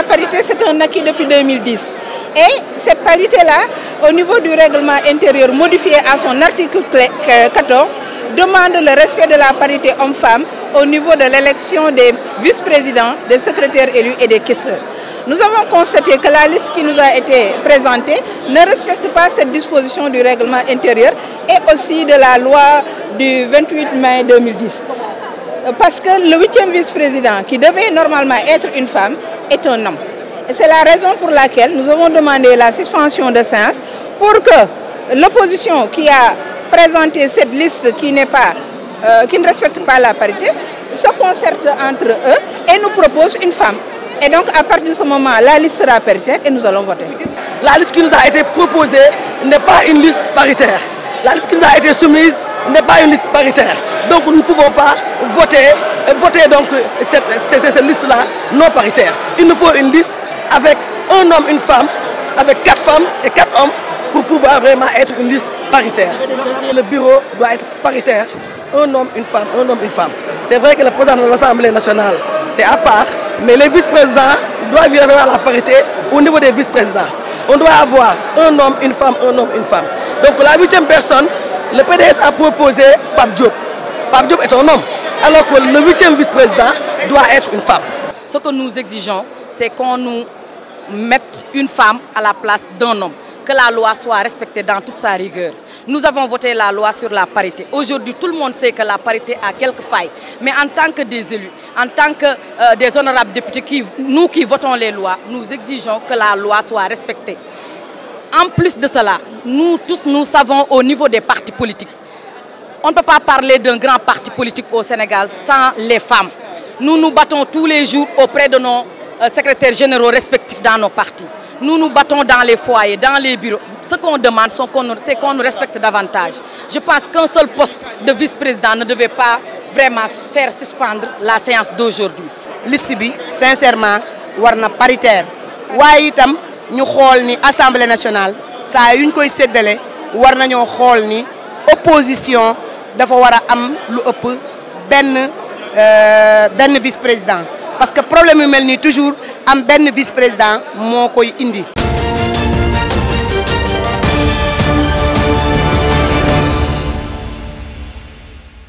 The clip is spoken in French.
la parité, c'est un acquis depuis 2010. Et cette parité-là, au niveau du règlement intérieur modifié à son article 14, demande le respect de la parité homme-femme au niveau de l'élection des vice-présidents, des secrétaires élus et des questeurs. Nous avons constaté que la liste qui nous a été présentée ne respecte pas cette disposition du règlement intérieur et aussi de la loi du 28 mai 2010. Parce que le 8e vice-président, qui devait normalement être une femme, est un homme. Et c'est la raison pour laquelle nous avons demandé la suspension de séance pour que l'opposition qui a présenté cette liste qui ne respecte pas la parité se concerte entre eux et nous propose une femme. Et donc à partir de ce moment, la liste sera paritaire et nous allons voter. La liste qui nous a été proposée n'est pas une liste paritaire. La liste qui nous a été soumise n'est pas une liste paritaire. Donc nous ne pouvons pas voter donc cette liste-là non paritaire. Il nous faut une liste avec un homme, une femme, avec 4 femmes et 4 hommes pour pouvoir vraiment être une liste paritaire. Le bureau doit être paritaire, un homme, une femme, un homme, une femme. C'est vrai que le président de l'Assemblée nationale, c'est à part, mais les vice-présidents doivent y avoir la parité au niveau des vice-présidents. On doit avoir un homme, une femme, un homme, une femme. Donc la 8e personne, le PDS a proposé Pape Diop. Pape Diop est un homme, alors que le 8e vice-président doit être une femme. Ce que nous exigeons, c'est qu'on nous mette une femme à la place d'un homme, que la loi soit respectée dans toute sa rigueur. Nous avons voté la loi sur la parité. Aujourd'hui, tout le monde sait que la parité a quelques failles. Mais en tant que des élus, en tant que des honorables députés, nous qui votons les lois, nous exigeons que la loi soit respectée. En plus de cela, nous tous, nous savons au niveau des partis politiques, on ne peut pas parler d'un grand parti politique au Sénégal sans les femmes. Nous nous battons tous les jours auprès de nos secrétaires généraux respectifs dans nos partis. Nous nous battons dans les foyers, dans les bureaux. Ce qu'on demande, c'est qu'on nous respecte davantage. Je pense qu'un seul poste de vice-président ne devait pas vraiment faire suspendre la séance d'aujourd'hui. Liste bi, sincèrement, warna paritaire. Waye itam ñu xol ni Assemblée nationale saa yuñ koy séddale war nañoo xol ni opposition dafa wara am lu ëpp benn vice-président parce que problème yu mel nii toujours am benn vice-président moo koy indi.